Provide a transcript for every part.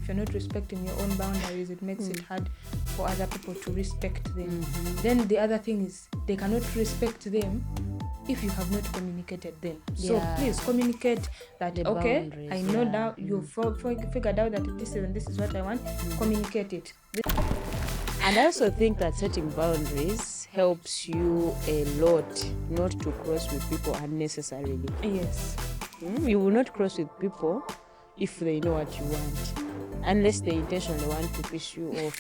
you're not respecting your own boundaries, it makes it hard for other people to respect them. Then the other thing is they cannot respect them if you have not communicated them. So please communicate that, The okay, boundaries, I know now you've figured out that this is what I want. Communicate it. And I also think that setting boundaries helps you a lot not to cross with people unnecessarily. Yes. You will not cross with people if they know what you want, unless they intentionally want to piss you off.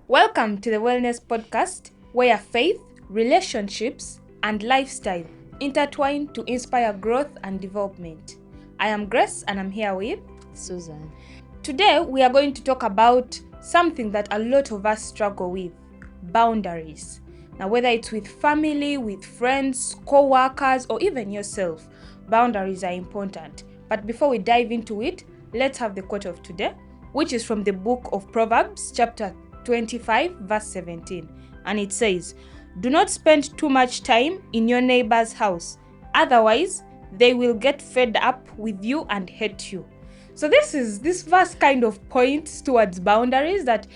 Welcome to the Wellness Podcast, where faith, relationships, and lifestyle intertwine to inspire growth and development. I am Grace and I'm here with Susan. Today we are going to talk about something that a lot of us struggle with: boundaries. Now, whether it's with family, with friends, co-workers, or even yourself, boundaries are important. But before we dive into it, let's have the quote of today, which is from the book of Proverbs, chapter 25, verse 17. And it says, "Do not spend too much time in your neighbor's house, otherwise they will get fed up with you and hate you." So this verse kind of points towards boundaries, that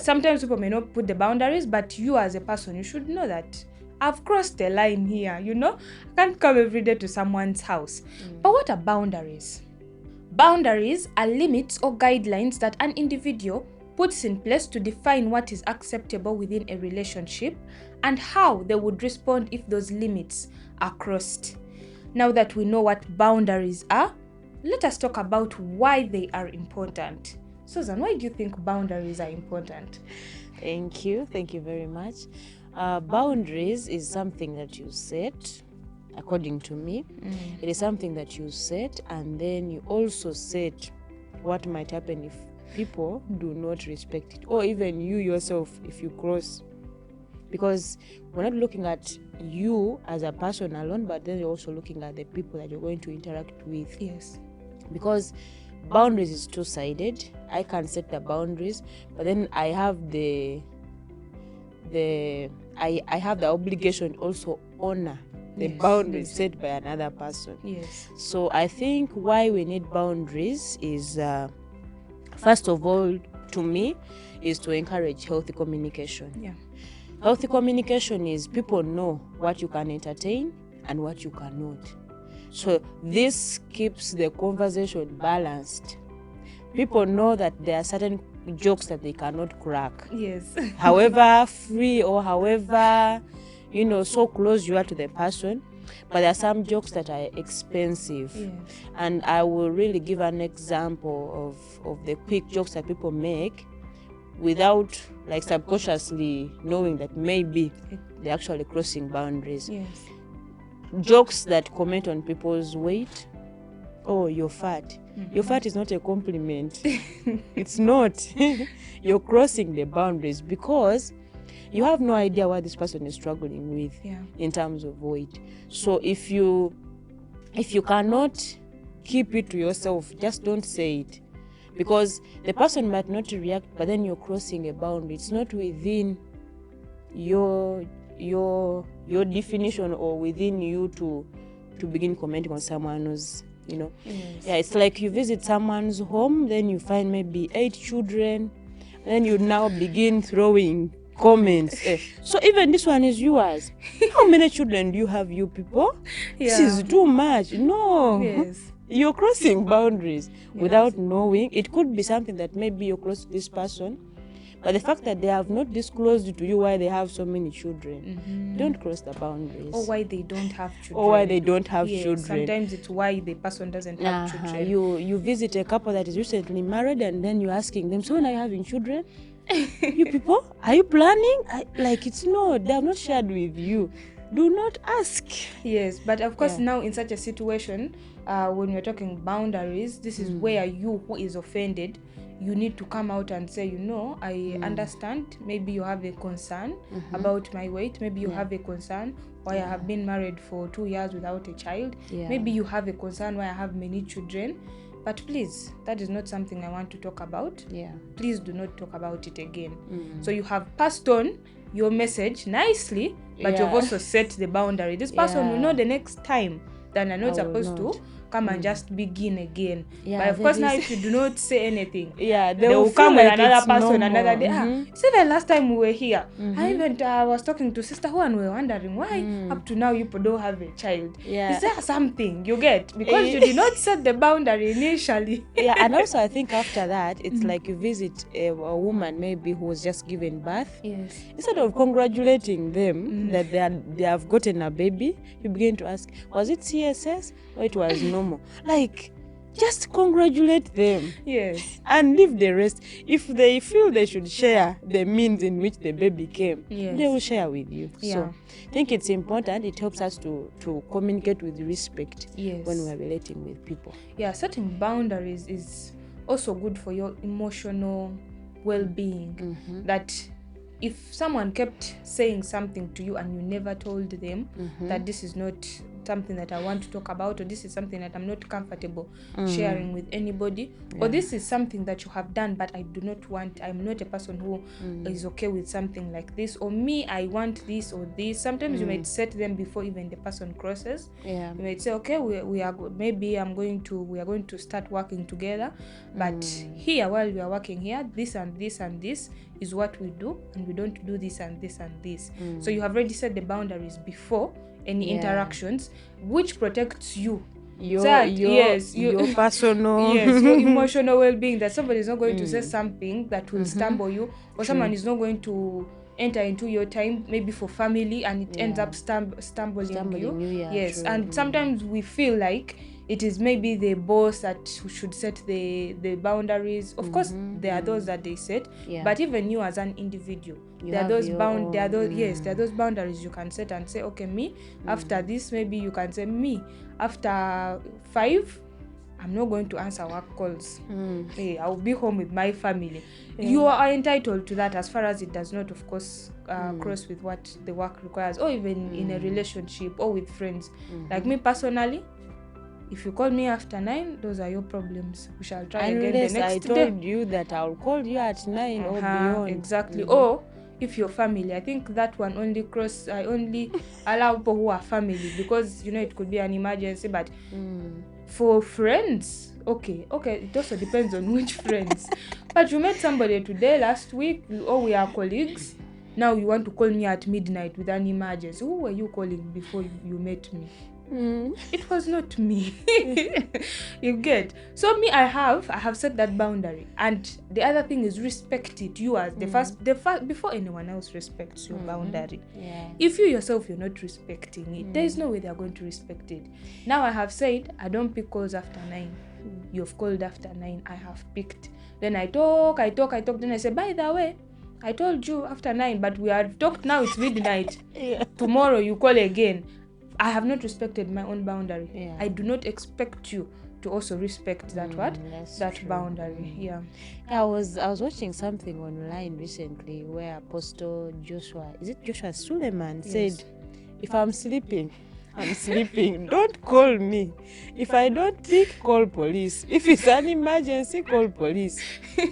sometimes people may not put the boundaries, but you as a person, you should know that I've crossed the line here, I can't come every day to someone's house. But what are boundaries? Boundaries are limits or guidelines that an individual puts in place to define what is acceptable within a relationship and how they would respond if those limits are crossed. Now that we know what boundaries are, let us talk about why they are important. Susan, why do you think boundaries are important? Thank you very much. Boundaries is something that you set, according to me. It is something that you set, and then you also set what might happen if people do not respect it, or even you yourself if you cross. Because we're not looking at you as a person alone, but then you're also looking at the people that you're going to interact with. Yes. Because boundaries is two-sided. I can set the boundaries, but then I have I have the obligation to also honor the boundaries set by another person. Yes. So I think why we need boundaries is, first of all, to me, is to encourage healthy communication. Yeah. Healthy communication is people know what you can entertain and what you cannot. So this keeps the conversation balanced. People know that there are certain jokes that they cannot crack. Yes. However free or however, so close you are to the person, but there are some jokes that are expensive. Yes. And I will really give an example of the quick jokes that people make without subconsciously knowing that maybe they're actually crossing boundaries. Yes. Jokes that comment on people's weight. Oh, you're fat. Your fat is not a compliment. It's not. You're crossing the boundaries because you have no idea what this person is struggling with in terms of weight. So if you cannot keep it to yourself, just don't say it. Because the person might not react, but then you're crossing a boundary. It's not within your definition or within you to begin commenting on someone who's, Yes. Yeah, it's like you visit someone's home, then you find maybe 8 children, then you now begin throwing comments. So even this one is yours. How many children do you have, you people? This is too much. No. Yes. You're crossing boundaries without knowing. It could be something that maybe you're close to this person, but the fact that they have not disclosed to you why they have so many children, don't cross the boundaries. Or why they don't have children. Children. Sometimes it's why the person doesn't have children. You visit a couple that is recently married, and then you're asking them, so when are you having children? You people, are you planning? It's no, they have not shared with you. Do not ask. Yes, but of course now in such a situation, when we're talking boundaries, this is where you who is offended, you need to come out and say, I understand. Maybe you have a concern about my weight. Maybe you have a concern why I have been married for 2 years without a child. Yeah. Maybe you have a concern why I have many children. But please, that is not something I want to talk about. Yeah. Please do not talk about it again. So you have passed on your message nicely, but you've Yeah. also set the boundary. This person will Yeah. know the next time that you're not I will supposed not. to come and just begin again. Yeah, But of there course, now is- if you do not say anything, Yeah, they will will feel come with like another it's person normal. another day. Mhm. See, the last time we were here, Mhm. I even I was talking to sister who and we were wondering why up to now you people don't have a child. Yeah. Is there something you get? Because you did not set the boundary initially. Yeah, and also I think after that, it's like you visit a woman maybe who was just given birth. Yes. Instead of congratulating them that they have gotten a baby, you begin to ask, was it CSS or it was normal? Like, just congratulate them Yes. and leave the rest. If they feel they should share the means in which the baby came, Yes. they will share with you. Yeah. So I think it's important. It helps us to communicate with respect Yes. when we are relating with people. Yeah, setting boundaries is also good for your emotional well-being. That if someone kept saying something to you and you never told them that this is not something that I want to talk about, or this is something that I'm not comfortable sharing with anybody, or this is something that you have done but I do not want, I'm not a person who is okay with something like this, or me, I want this or this. Sometimes you might set them before even the person crosses. Yeah. You might say, okay, we are maybe we are going to start working together, but here, while we are working here, this and this and this is what we do, and we don't do this and this and this. So you have already set the boundaries before any interactions, which protects you. Your personal Yes, your emotional well-being, that somebody is not going to say something that will stumble you, or someone is not going to enter into your time, maybe for family, and it ends up stumbling you. Yeah, Yes, true. and sometimes we feel like it is maybe the boss that should set the boundaries. Of course, there are those that they set, Yeah. but even you as an individual, there are have those your there are those own, yes, there are those boundaries you can set and say, okay, me after this, maybe you can say, me after 5, I'm not going to answer work calls. Hey, I'll be home with my family. You are entitled to that, as far as it does not, of course, cross with what the work requires, or even in a relationship or with friends. Like me personally, if you call me after 9, those are your problems. We shall try again the Unless next I day. told you that I'll call you at 9 or beyond. Exactly. Or if your family, I think that one I only allow people who are family, because it could be an emergency. But for friends, okay, it also depends on which friends. But you met somebody today, last week, or we are colleagues. Now you want to call me at midnight with an emergency. Who were you calling before you met me? It was not me. You get? So me, I have set that boundary, and the other thing is respect it. You as the first before anyone else respects your boundary. Yeah. If you yourself, you're not respecting it, there is no way they're going to respect it. Now I have said I don't pick calls after 9. You've called after 9. I have picked. Then I talk. Then I say, by the way, I told you after 9, but we have talked now. It's midnight. Yeah. Tomorrow you call again. I have not respected my own boundary. Yeah. I do not expect you to also respect that that true. boundary. Yeah. I was watching something online recently where Apostle Joshua Suleiman said, if I'm sleeping, I'm sleeping. Don't call me. If I don't pick, call police. If it's an emergency, call police.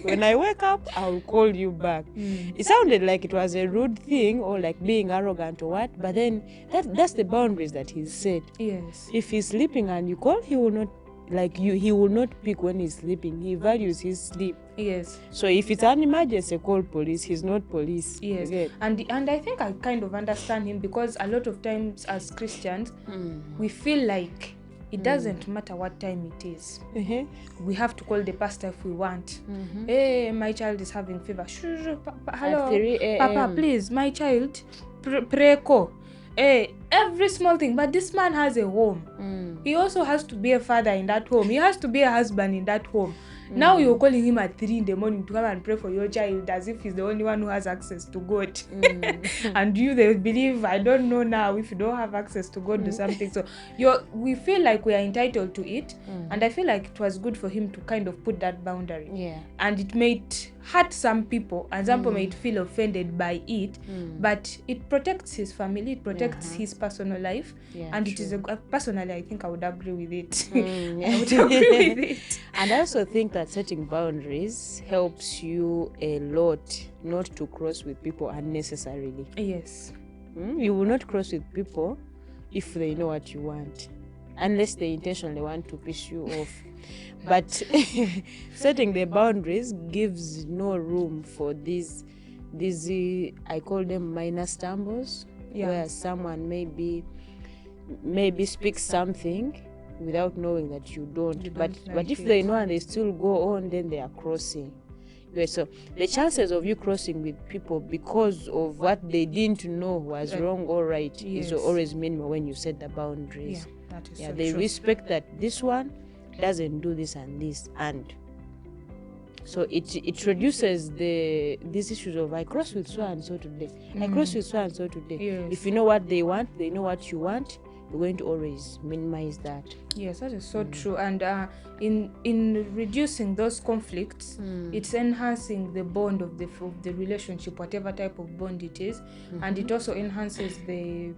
When I wake up, I'll call you back. It sounded like it was a rude thing, or like being arrogant or what, but then that's the boundaries that he said. Yes. If he's sleeping and you call, he will not he will not pick when he's sleeping. He values his sleep. Yes. So if it's an emergency, call police. He's not police. Yes. Again. And I think I kind of understand him, because a lot of times as Christians, we feel like it doesn't matter what time it is. We have to call the pastor if we want. Hey, my child is having fever. Hello, At 3 a.m. Papa, please, my child, pray call. Hey, every small thing. But this man has a home. He also has to be a father in that home. He has to be a husband in that home. Now you're calling him at 3 a.m. to come and pray for your child, as if he's the only one who has access to God. And they believe, I don't know now, if you don't have access to God, do something. So we feel like we are entitled to it. And I feel like it was good for him to kind of put that boundary. Yeah. And it might hurt some people, and some people might feel offended by it, but it protects his family, it protects his personal life. Yeah, And it is personally, I think I would agree with it. Yeah. I would agree with it. And I also think that setting boundaries helps you a lot not to cross with people unnecessarily. Yes. You will not cross with people if they know what you want, unless they intentionally want to piss you off. But setting the boundaries gives no room for these I call them minor stumbles, where someone maybe speaks something without knowing that you don't. But if they know and they still go on, then they are crossing. Okay, so the chances of you crossing with people because of what they didn't know was wrong or right is always minimal when you set the boundaries. That is they true. respect that this one doesn't do this and this, and so it reduces these issues of I cross with so and so today, I cross with so and so today. If you know what they want, they know what you want, you're going to always minimize that. Yes, that is so true. And in reducing those conflicts, it's enhancing the bond of the relationship, whatever type of bond it is, and it also enhances the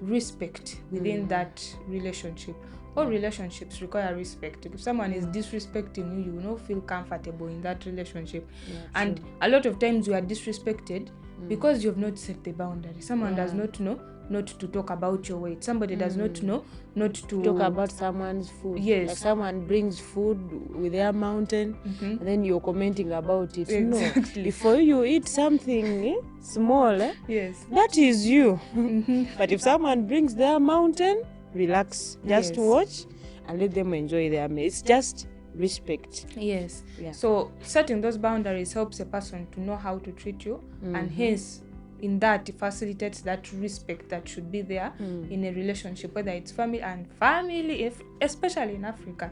respect within that relationship. All relationships require respect. If someone is disrespecting you, you will not feel comfortable in that relationship. And a lot of times you are disrespected because you have not set the boundary. Someone does not know not to talk about your weight. Somebody does not know not to talk about someone's food. Yes. Like someone brings food with their mountain, and then you're commenting about it. Exactly. No, before you eat something small, yes, that is you. But if someone brings their mountain, relax, just watch and let them enjoy their meal. It's just respect. Yes. So setting those boundaries helps a person to know how to treat you, and hence in that it facilitates that respect that should be there in a relationship, whether it's family, if especially in Africa.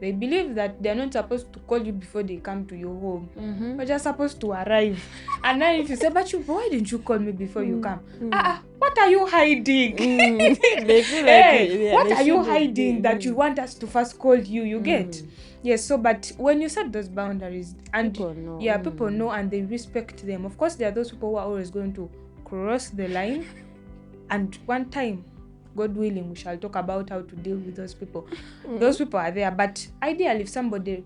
They believe that they're not supposed to call you before they come to your home. But you're supposed to arrive. And then if you say, but why didn't you call me before you come? What are you hiding? They feel like what are you hiding that you want us to first call you? You get? Yes, so but when you set those boundaries and people know. People know and they respect them. Of course, there are those people who are always going to cross the line, and one time, God willing, we shall talk about how to deal with those people. Those people are there, but ideally, if somebody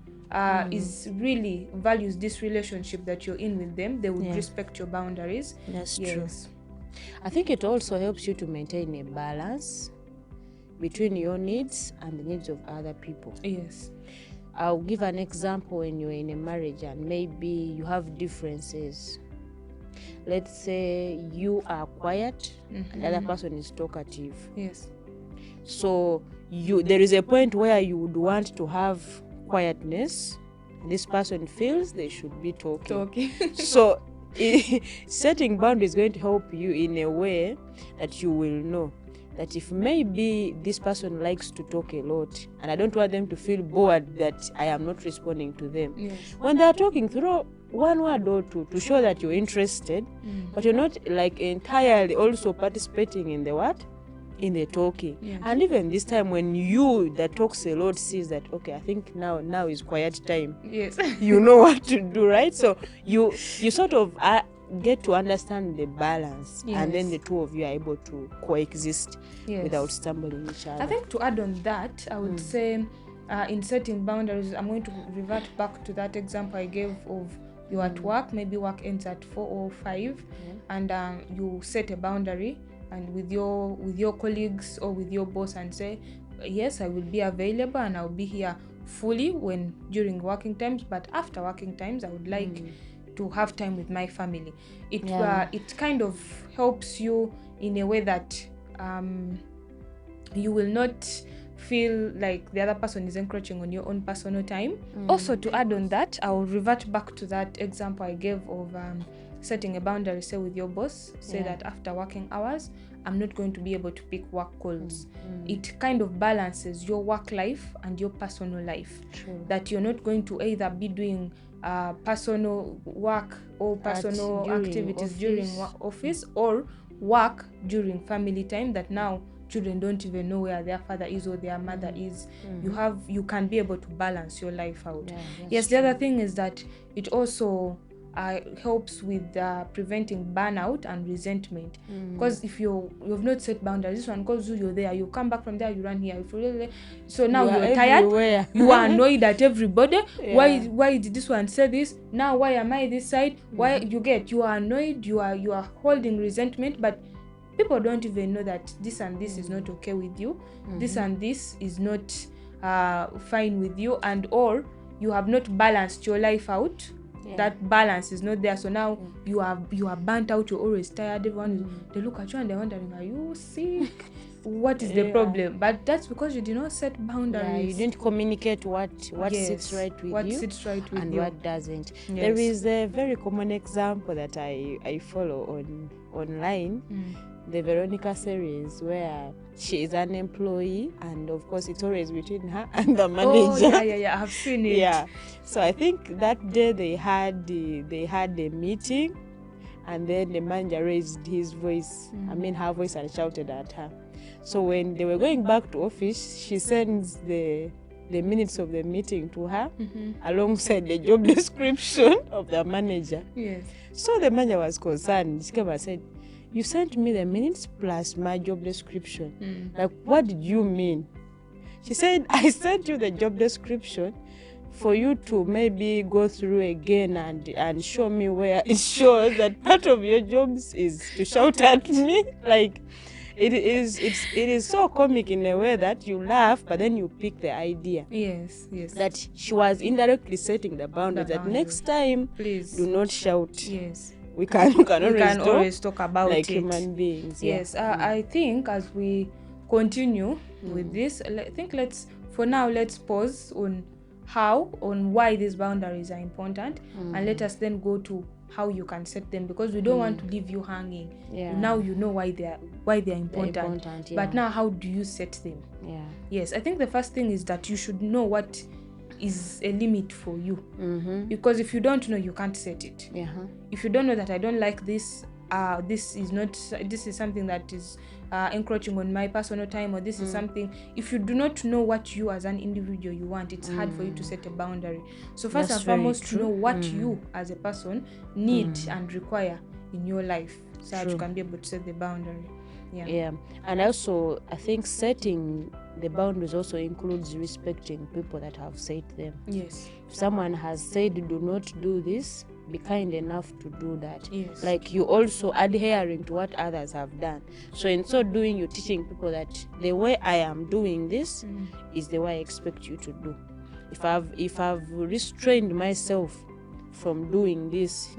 is really values this relationship that you're in with them, they would respect your boundaries. That's true. I think it also helps you to maintain a balance between your needs and the needs of other people. Yes. I'll give an example. When you're in a marriage and maybe you have differences. Let's say you are quiet and the other person is talkative. Yes. So there is a point where you would want to have quietness. This person feels they should be talking. So setting boundaries is going to help you in a way that you will know that if maybe this person likes to talk a lot and I don't want them to feel bored that I am not responding to them. Yes. When they are talking, throw one word or two to show that you're interested, but you're not like entirely also participating in the talking. Yes. And even this time when you that talks a lot sees that, okay, I think now is quiet time. Yes. You know what to do, right? So you sort of get to understand the balance, and then the two of you are able to coexist without stumbling each other. I think to add on that, I would say in setting boundaries, I'm going to revert back to that example I gave of you're at work, maybe work ends at 4 or 5, and you set a boundary and with your colleagues or with your boss and say, yes, I will be available and I'll be here fully during working times, but after working times I would like to have time with my family. It kind of helps you in a way that you will not feel like the other person is encroaching on your own personal time. Also, to add on that, I'll revert back to that example I gave of setting a boundary, say with your boss, say that after working hours I'm not going to be able to pick work calls. It kind of balances your work life and your personal life. True. That you're not going to either be doing personal work or personal activities during office or work during family time, that now children don't even know where their father is or their mother is. You can be able to balance your life out. Yes, the other thing is that it also helps with preventing burnout and resentment, because if you've not set boundaries, this one goes, you're there, you come back from there, you run here, so now you're tired, you are annoyed at everybody. Why did this one say this now? Why am I this side? Why you are annoyed, you are holding resentment, but people don't even know that this and this is not okay with you, this and this is not fine with you, and or you have not balanced your life out. That balance is not there, so now you are burnt out, you're always tired, everyone they look at you and they're wondering, are you sick? What is the problem? But that's because you did not set boundaries. You didn't communicate what sits right with what you sits right with and you. what doesn't. Yes. There is a very common example that I follow online, the Veronica series, where she is an employee, and of course it's always between her and the manager. I've seen it. Yeah, so I think that day they had a meeting, and then the manager raised his voice, her voice, and shouted at her. So when they were going back to office, she sends the minutes of the meeting to her alongside the job description of the manager. Yes. So the manager was concerned. She came and said, "You sent me the minutes plus my job description. Like, what did you mean?" She said, "I sent you the job description for you to maybe go through again and show me where it shows that part of your jobs is to shout at me." Like, it is so comic in a way that you laugh, but then you pick the idea. Yes. That she was indirectly setting the boundaries. That next time, please do not shout. Yes. We can always talk about like it. Human beings. Yes. I think as we continue with this, I think let's pause on why these boundaries are important, and let us then go to how you can set them, because we don't want to leave you hanging. Now you know why they're important. But now, how do you set them? Yes, I think the first thing is that you should know what is a limit for you, because if you don't know, you can't set it. If you don't know that I don't like this, this is something that is encroaching on my personal time, or this is something, if you do not know what you as an individual you want, it's hard for you to set a boundary. So first and foremost, to know what you as a person need and require in your life, so that you can be able to set the boundary. And also I think setting the boundaries also includes respecting people that have said them. Yes. If someone has said do not do this, be kind enough to do that. Yes. Like, you also adhering to what others have done. So in so doing, you're teaching people that the way I am doing this is the way I expect you to do. If I've restrained myself from doing this,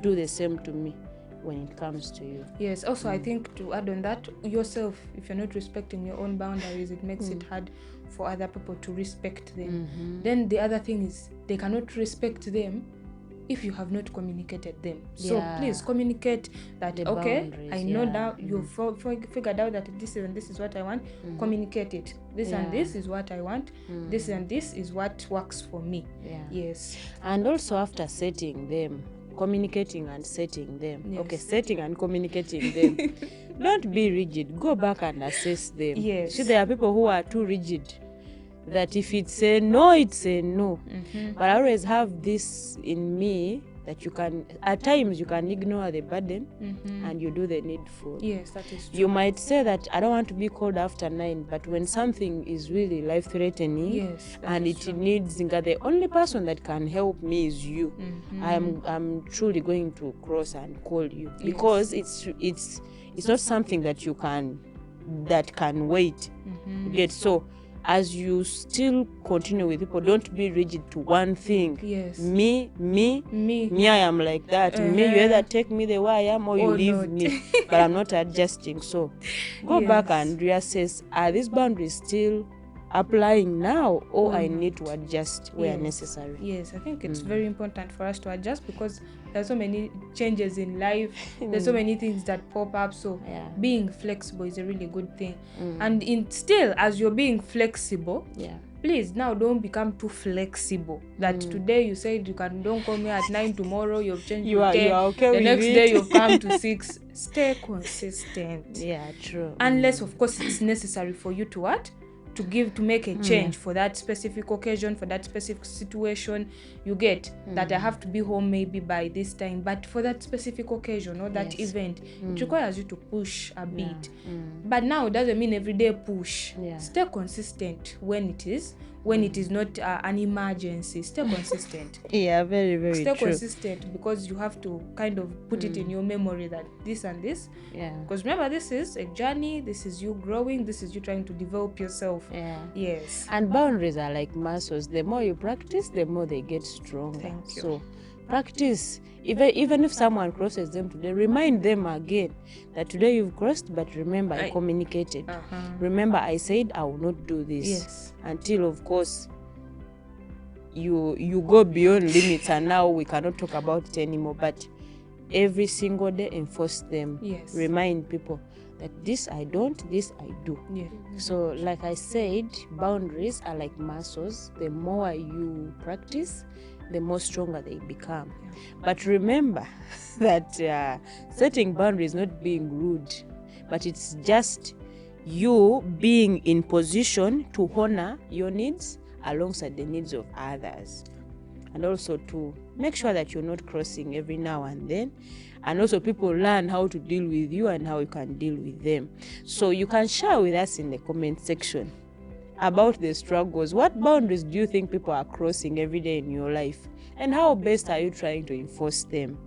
do the same to me when it comes to you. Yes. Also, I think to add on that, yourself, if you're not respecting your own boundaries, it makes it hard for other people to respect them. Then the other thing is, they cannot respect them if you have not communicated them. So please communicate that, okay, I know now you've figured out that this is what I want. Communicate it. This and this is what I want. This and this is what works for me. Yes. And also, after setting them, communicating and setting them. Yes. Okay, setting and communicating them. Don't be rigid. Go back and assess them. Yes. See, there are people who are too rigid, that if it's a no, it's a no. But I always have this in me, that at times you can ignore the burden and you do the needful. Yes, that is true. You might say that I don't want to be called after 9, but when something is really life-threatening, and it needs, the only person that can help me is you. I'm truly going to cross and call you, because it's not something that can wait. Get so. As you still continue with people, don't be rigid to one thing. Yes. Me, I am like that. Me, you either take me the way I am, or you leave me. But I'm not adjusting. So go back and reassess, are these boundaries still applying now, or I need to adjust where necessary? Yes, I think it's very important for us to adjust, because there's so many changes in life. There's so many things that pop up. So being flexible is a really good thing. And still, as you're being flexible, please now don't become too flexible. That today you said don't call me at 9, tomorrow you've changed to 10. You are okay the with next it. day you've come to 6. Stay consistent. Yeah, true. Unless, of course, it's necessary for you to what? To make a change for that specific occasion, for that specific situation. You get that I have to be home maybe by this time, but for that specific occasion or that event, it requires you to push a bit. But now it doesn't mean everyday push. Stay consistent when it is when it is not an emergency. Stay consistent. Yeah, very, very Stay true. consistent, because you have to kind of put it in your memory that this and this. Yeah. Because remember, this is a journey. This is you growing. This is you trying to develop yourself. Yeah. Yes. And boundaries are like muscles. The more you practice, the more they get stronger. Thank you. So practice. Even if someone crosses them today, remind them again that today you've crossed, but remember I communicated. Remember I said I will not do this. Yes. Until, of course, you go beyond limits, and now we cannot talk about it anymore. But every single day, enforce them. Yes. Remind people that this I don't, this I do. Yeah. So like I said, boundaries are like muscles. The more you practice, the more stronger they become. But remember that setting boundaries is not being rude, but it's just you being in position to honor your needs alongside the needs of others, and also to make sure that you're not crossing every now and then, and also people learn how to deal with you and how you can deal with them. So you can share with us in the comment section about the struggles. What boundaries do you think people are crossing every day in your life, and how best are you trying to enforce them?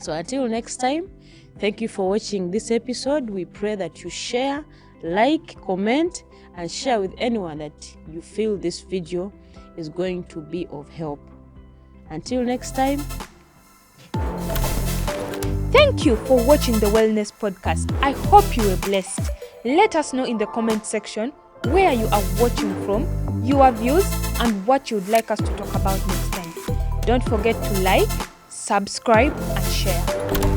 So until next time, thank you for watching this episode. We pray that you share, like, comment, and share with anyone that you feel this video is going to be of help. Until next time. Thank you for watching the Wellness Podcast. I hope you were blessed. Let us know in the comment section where you are watching from, your views, and what you would like us to talk about next time. Don't forget to like, subscribe, and share.